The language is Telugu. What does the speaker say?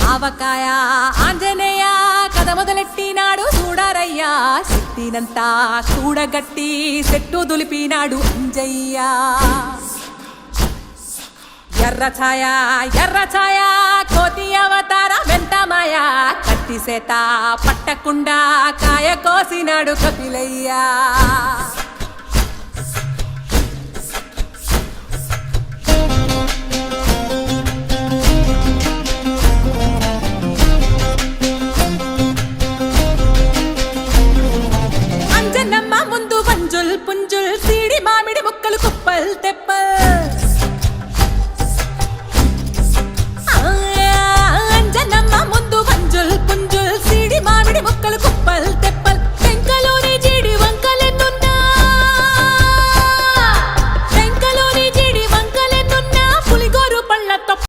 ఆవకాయ ఆంజనేయ కథ మొదలెట్టినాడు చూడారయ్యా శక్తినంతా చూడగట్టి చెట్టు దులిపినాడు అంజయ్య ఎర్ర ఛాయ కోతి అవతార వెంటమాయ కత్తి సేత పట్టకుండా కాయ కోసినాడు కపిలయ్య